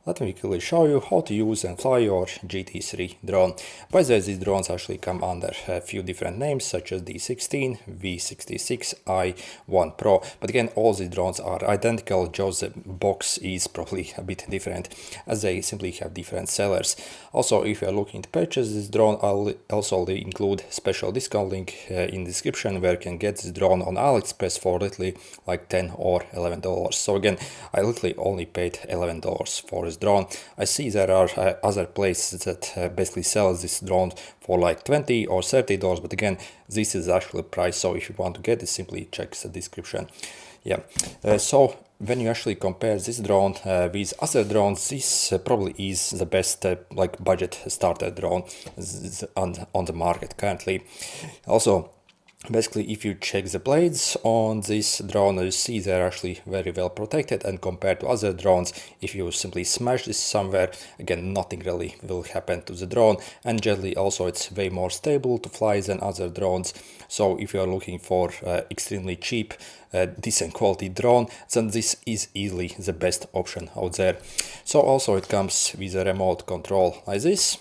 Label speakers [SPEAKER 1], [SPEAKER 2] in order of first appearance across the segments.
[SPEAKER 1] Let me quickly show you how to use and fly your GT3 drone. By the way, these drones actually come under a few different names such as D16, V66, i10 Pro. But again, all these drones are identical, just the box is probably a bit different as they simply have different sellers. Also, if you are looking to purchase this drone, I'll also include special discount link in the description where you can get this drone on AliExpress for literally like $10 or $11. So again, I literally only paid $11 for this drone. I see there are other places that basically sell this drone for like $20 or $30, but again, this is actually the price. So if you want to get it, simply check the description. Yeah, so when you actually compare this drone with other drones, this probably is the best like budget starter drone on the market currently. Also, basically, if you check the blades on this drone, you see they're actually very well protected, and compared to other drones, if you simply smash this somewhere, again, nothing really will happen to the drone. And generally also it's way more stable to fly than other drones. So if you are looking for extremely cheap, decent quality drone, then this is easily the best option out there. So also it comes with a remote control like this.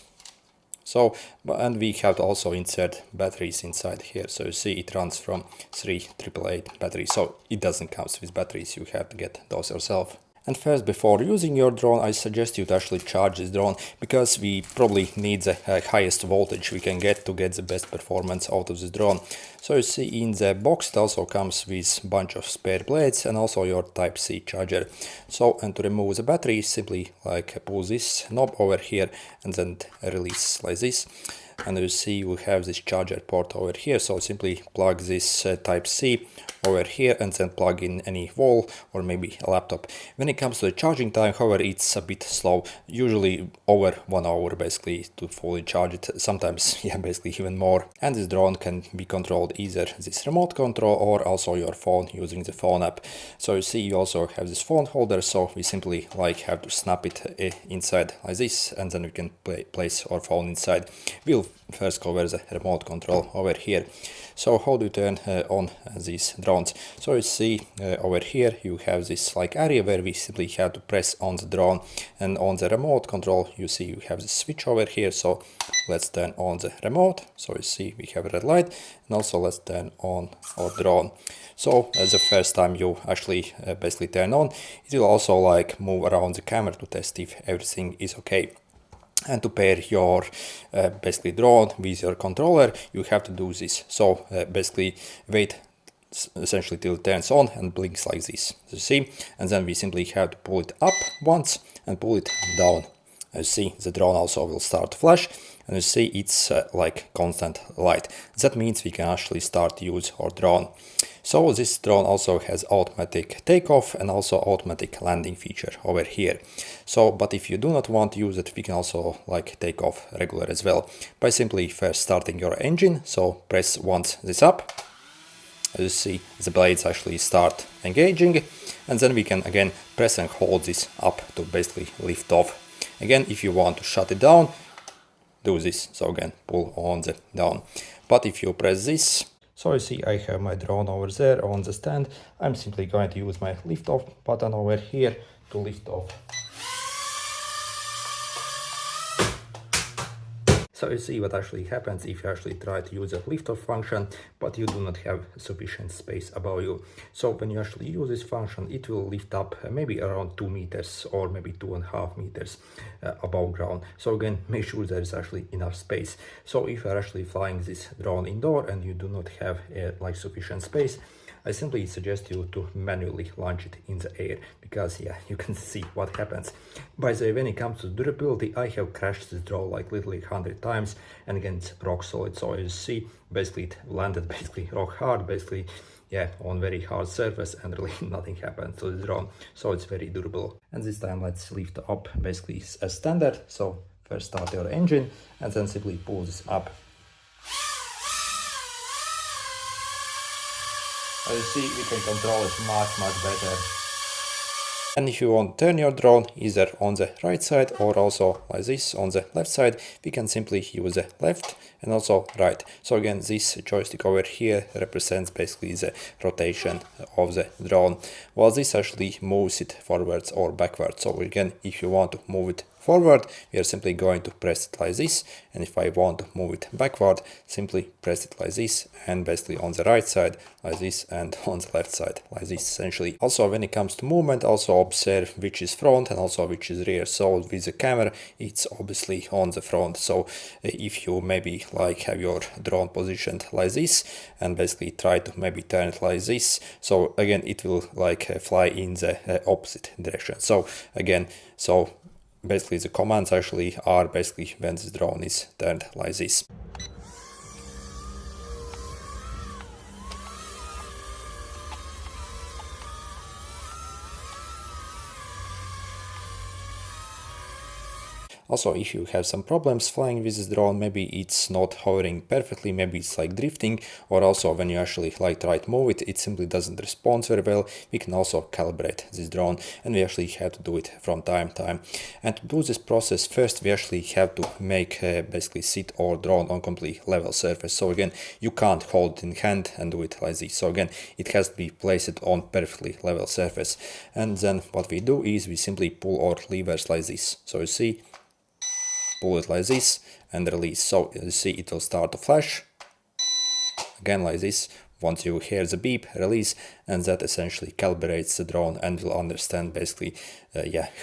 [SPEAKER 1] So, and we have to also insert batteries inside here. So you see it runs from 3 AAA batteries. So it doesn't come with batteries, you have to get those yourself. And first, before using your drone, I suggest you to actually charge this drone, because we probably need the highest voltage we can get to get the best performance out of this drone. So you see in the box it also comes with a bunch of spare blades and also your Type-C charger. So, and to remove the battery, simply like pull this knob over here and then release like this. And you see we have this charger port over here, so simply plug this Type-C over here and then plug in any wall or maybe a laptop. When it comes to the charging time, however, it's a bit slow, usually over 1 hour basically to fully charge it, sometimes yeah, basically even more. And this drone can be controlled either this remote control or also your phone using the phone app. So you see you also have this phone holder, so we simply like have to snap it inside like this, and then we can place our phone inside. We'll first cover the remote control over here. So how do you turn on these drones? So you see over here you have this like area where we simply have to press on the drone, and on the remote control you see you have the switch over here. So let's turn on the remote. So you see we have a red light, and also let's turn on our drone. So as the first time you actually basically turn on, it will also like move around the camera to test if everything is okay. And to pair your basically drone with your controller, you have to do this. So basically wait essentially till it turns on and blinks like this, you see, and then we simply have to pull it up once and pull it down. You see the drone also will start to flash, and you see it's like constant light. That means we can actually start to use our drone. So this drone also has automatic takeoff and also automatic landing feature over here. So, but if you do not want to use it, we can also like take off regular as well by simply first starting your engine. So press once this up. As you see, the blades actually start engaging, and then we can again press and hold this up to basically lift off. Again, if you want to shut it down, do this. So again, pull on the down. But if you press this, so you see I have my drone over there on the stand. I'm simply going to use my lift off button over here to lift off. So you see what actually happens if you actually try to use a lift-off function, but you do not have sufficient space above you. So when you actually use this function, it will lift up maybe around 2 meters or maybe 2.5 meters above ground. So again, make sure there is actually enough space. So if you're actually flying this drone indoor and you do not have like sufficient space, I simply suggest you to manually launch it in the air, because yeah, you can see what happens. By the way, when it comes to durability, I have crashed this drone like literally 100 times, and again it's rock solid. So you see, basically it landed basically rock hard, basically yeah, on very hard surface, and really nothing happened to the drone. So it's very durable. And this time let's lift up basically as standard. So first start your engine and then simply pull this up. As you see, we can control it much better. And if you want to turn your drone either on the right side or also like this on the left side, we can simply use the left and also right. So again, this joystick over here represents basically the rotation of the drone, while this actually moves it forwards or backwards. So again, if you want to move it forward, we are simply going to press it like this, and if I want to move it backward, simply press it like this, and basically on the right side like this, and on the left side like this essentially. Also, when it comes to movement, also observe which is front and also which is rear. So with the camera, it's obviously on the front. So if you maybe like have your drone positioned like this and basically try to maybe turn it like this, so again it will like fly in the opposite direction. So again, so basically the commands actually are basically when this drone is turned like this. Also, if you have some problems flying with this drone, maybe it's not hovering perfectly, maybe it's like drifting, or also when you actually like try to move it, it simply doesn't respond very well, we can also calibrate this drone, and we actually have to do it from time to time. And to do this process, first we actually have to make basically sit our drone on completely level surface. So again, you can't hold it in hand and do it like this. So again, it has to be placed on perfectly level surface. And then what we do is we simply pull our levers like this. So you see, pull it like this and release. So you see it will start to flash again like this. Once you hear the beep, release, and that essentially calibrates the drone and will understand basically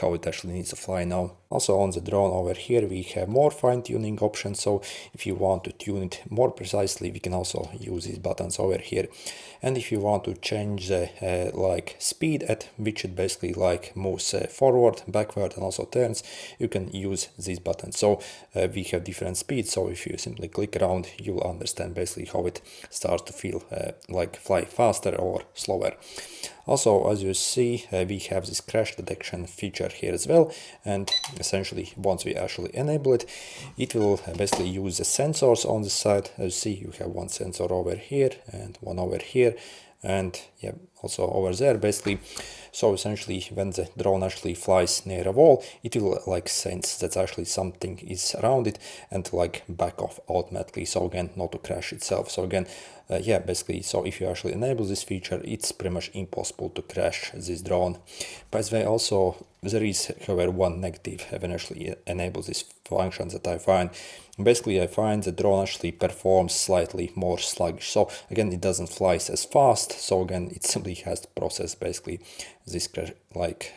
[SPEAKER 1] how it actually needs to fly now. Also on the drone over here we have more fine-tuning options, so if you want to tune it more precisely, we can also use these buttons over here. And if you want to change the like speed at which it basically like moves forward, backward, and also turns, you can use these buttons. So we have different speeds, so if you simply click around, you will understand basically how it starts to feel like fly faster or slower. Also, as you see, we have this crash detection feature here as well, and essentially once we actually enable it, it will basically use the sensors on the side. As you see, you have one sensor over here and one over here, and yeah, also over there basically. So essentially when the drone actually flies near a wall, it will like sense that actually something is around it and like back off automatically, so again not to crash itself. So again, basically, so if you actually enable this feature, it's pretty much impossible to crash this drone. By the way, also there is however one negative when actually enable this function that I find. Basically I find the drone actually performs slightly more sluggish. So again, it doesn't fly as fast, so again it simply has to process basically this crash, like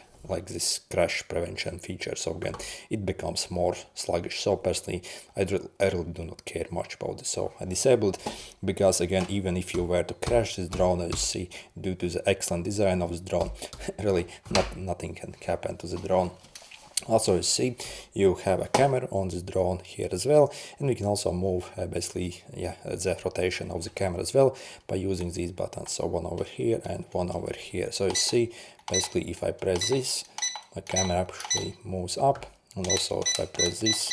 [SPEAKER 1] this crash prevention feature. So again, it becomes more sluggish. So personally, I really do not care much about this. So I disabled, because again, even if you were to crash this drone, as you see, due to the excellent design of this drone, really nothing can happen to the drone. Also, you see, you have a camera on this drone here as well, and we can also move basically the rotation of the camera as well by using these buttons. So one over here and one over here. So you see, basically if I press this, the camera actually moves up, and also if I press this,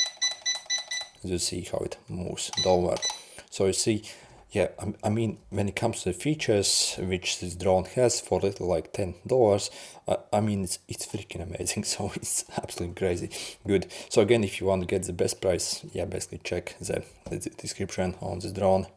[SPEAKER 1] you see how it moves downward. So you see, I mean, when it comes to the features which this drone has for little like $10, I mean, it's freaking amazing. So it's absolutely crazy good. So again, if you want to get the best price, basically check the description on this drone.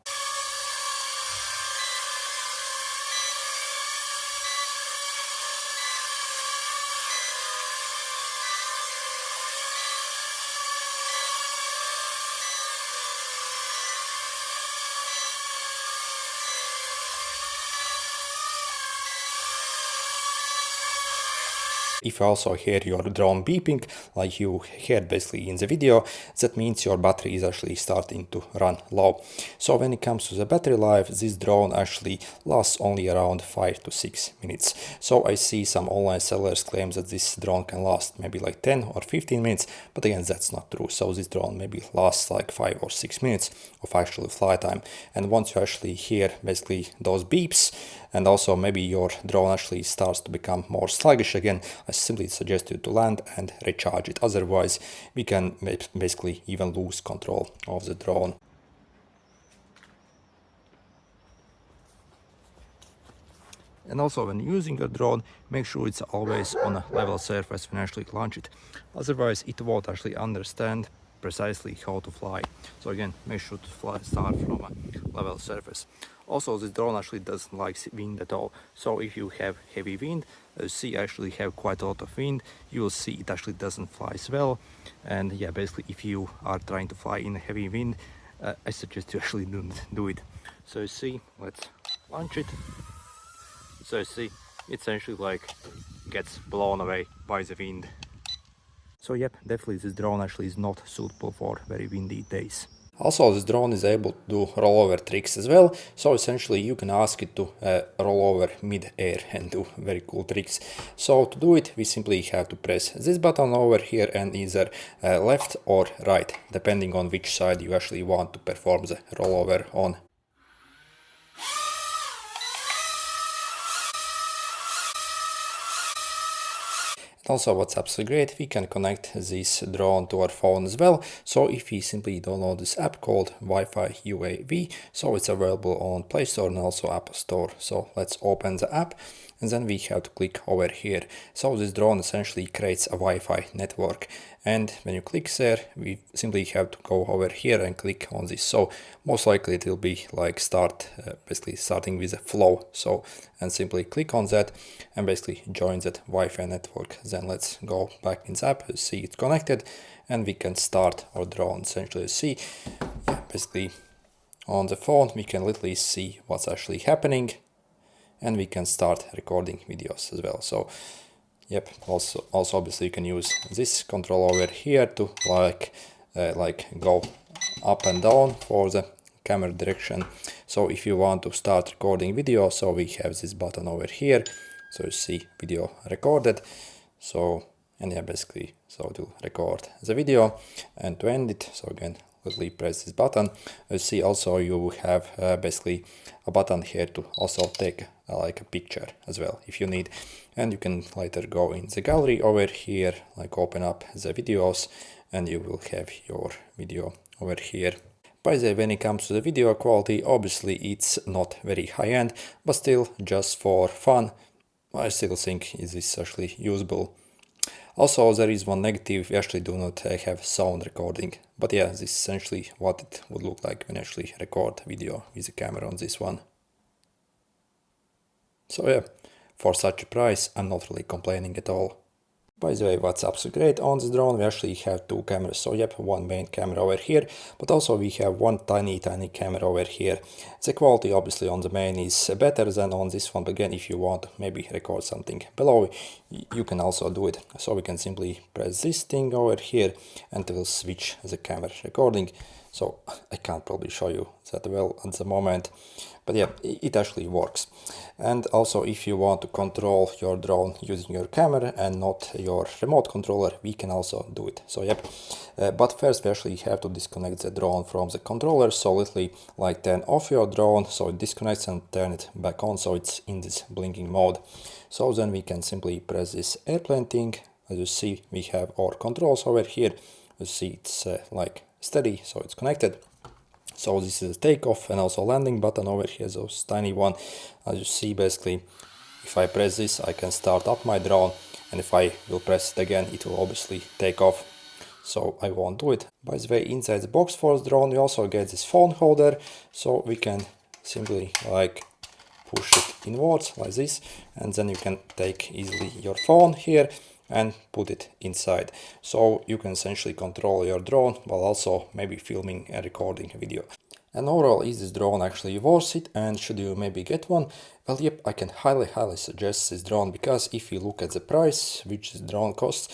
[SPEAKER 1] If you also hear your drone beeping, like you heard basically in the video, that means your battery is actually starting to run low. So when it comes to the battery life, this drone actually lasts only around 5 to 6 minutes. So I see some online sellers claim that this drone can last maybe like 10 or 15 minutes, but again, that's not true. So this drone maybe lasts like 5 or 6 minutes of actual flight time. And once you actually hear basically those beeps, and also maybe your drone actually starts to become more sluggish again, I simply suggest you to land and recharge it. Otherwise, we can basically even lose control of the drone. And also when using your drone, make sure it's always on a level surface when you actually launch it. Otherwise, it won't actually understand precisely how to fly. So again, make sure to start from a level surface. Also, this drone actually doesn't like wind at all. So if you have heavy wind, you see actually have quite a lot of wind, you will see it actually doesn't fly as well. And yeah, basically if you are trying to fly in a heavy wind, I suggest you actually don't do it. So you see, let's launch it. So you see, it essentially like gets blown away by the wind. So yep, definitely this drone actually is not suitable for very windy days. Also, this drone is able to do rollover tricks as well. So essentially you can ask it to roll over mid-air and do very cool tricks. So to do it, we simply have to press this button over here and either left or right, depending on which side you actually want to perform the rollover on. Also, what's absolutely great, we can connect this drone to our phone as well. So if we simply download this app called Wi-Fi UAV, so it's available on Play Store and also App Store. So let's open the app and then we have to click over here. So this drone essentially creates a Wi-Fi network. And when you click there, we simply have to go over here and click on this. So most likely it will be like basically starting with a flow. So, and simply click on that and basically join that Wi-Fi network. Then let's go back in the app, see it's connected and we can start our drone. Essentially see, basically on the phone, we can literally see what's actually happening and we can start recording videos as well. So yep, also obviously you can use this control over here to like go up and down for the camera direction. So if you want to start recording video, so we have this button over here. So you see video recorded. So, and yeah, basically, so to record the video and to end it. So again, quickly press this button. You see also you have basically a button here to also take like a picture as well if you need. And you can later go in the gallery over here, like open up the videos and you will have your video over here. By the way, when it comes to the video quality, obviously it's not very high-end, but still just for fun, I still think it is actually usable. Also, there is one negative, we actually do not have sound recording. But yeah, this is essentially what it would look like when you actually record video with the camera on this one. So yeah, for such a price, I'm not really complaining at all. By the way, what's absolutely great on this drone, we actually have two cameras. So yep, one main camera over here, but also we have one tiny camera over here. The quality obviously on the main is better than on this one, but again, if you want to maybe record something below, you can also do it. So we can simply press this thing over here and it will switch the camera recording. So I can't probably show you that well at the moment, but yeah, it actually works. And also if you want to control your drone using your camera and not your remote controller, we can also do it. So yep, but first we actually have to disconnect the drone from the controller. So literally like turn off your drone so it disconnects and turn it back on so it's in this blinking mode. So then we can simply press this airplane thing. As you see, we have our controls over here. You see it's like steady, so it's connected. So this is a takeoff and also landing button over here, those tiny one. As you see, basically, if I press this, I can start up my drone, and if I will press it again, it will obviously take off. So I won't do it. By the way, inside the box for the drone, we also get this phone holder, so we can simply like push it inwards like this, and then you can take easily your phone here and put it inside. So you can essentially control your drone while also maybe filming and recording a video. And overall, is this drone actually worth it and should you maybe get one? Well, yep, I can highly suggest this drone, because if you look at the price which this drone costs,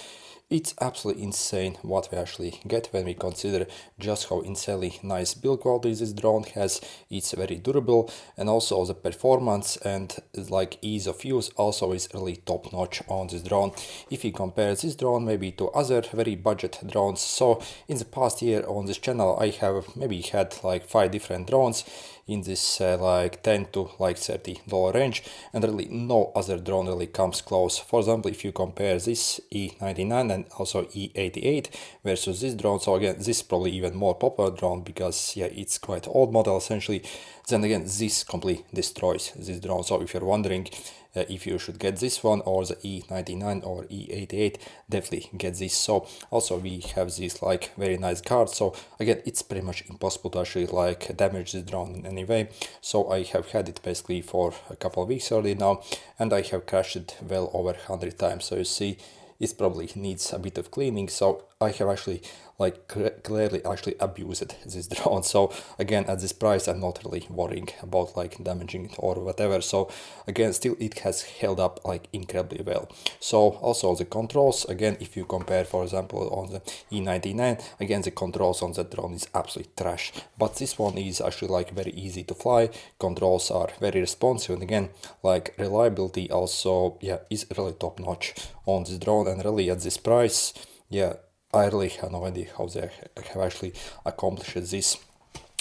[SPEAKER 1] it's absolutely insane what we actually get when we consider just how insanely nice build quality this drone has. It's very durable, and also the performance and like ease of use also is really top notch on this drone. If you compare this drone maybe to other very budget drones, so in the past year on this channel I have maybe had like 5 different drones in this like $10 to like $30 range, and really no other drone really comes close. For example, if you compare this E99 and also E88 versus this drone, so again this is probably even more popular drone because yeah, it's quite old model essentially, then again this completely destroys this drone. So if you're wondering if you should get this one or the E99 or E88, definitely get this. So also we have this like very nice card. So again, it's pretty much impossible to actually like damage this drone in any way. So I have had it basically for a couple of weeks already now, and I have crashed it well over 100 times. So you see, it probably needs a bit of cleaning. So I have actually like clearly actually abused this drone. So again, at this price, I'm not really worrying about like damaging it or whatever. So again, still it has held up like incredibly well. So also the controls, again, if you compare, for example, on the E99, again, the controls on the drone is absolutely trash, but this one is actually like very easy to fly. Controls are very responsive, and again, like reliability also, yeah, is really top notch on this drone. And really at this price, yeah, I really have no idea how they have actually accomplished this.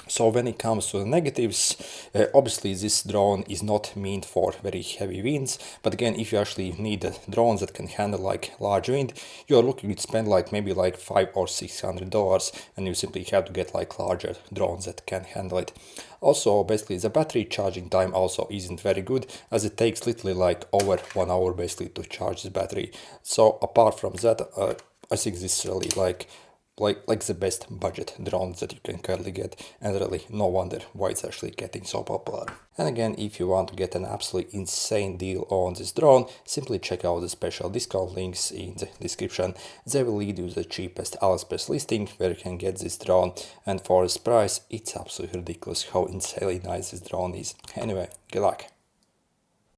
[SPEAKER 1] So when it comes to the negatives, obviously this drone is not meant for very heavy winds, but again, if you actually need drones that can handle like large wind, you're looking to spend like maybe like $500 or $600, and you simply have to get like larger drones that can handle it. Also, basically the battery charging time also isn't very good, as it takes literally like over 1 hour basically to charge the battery. So apart from that, I think this is really like the best budget drones that you can currently get, and really no wonder why it's actually getting so popular. And again, if you want to get an absolutely insane deal on this drone, simply check out the special discount links in the description. They will lead you to the cheapest AliExpress listing where you can get this drone, and for this price, it's absolutely ridiculous how insanely nice this drone is. Anyway, good luck.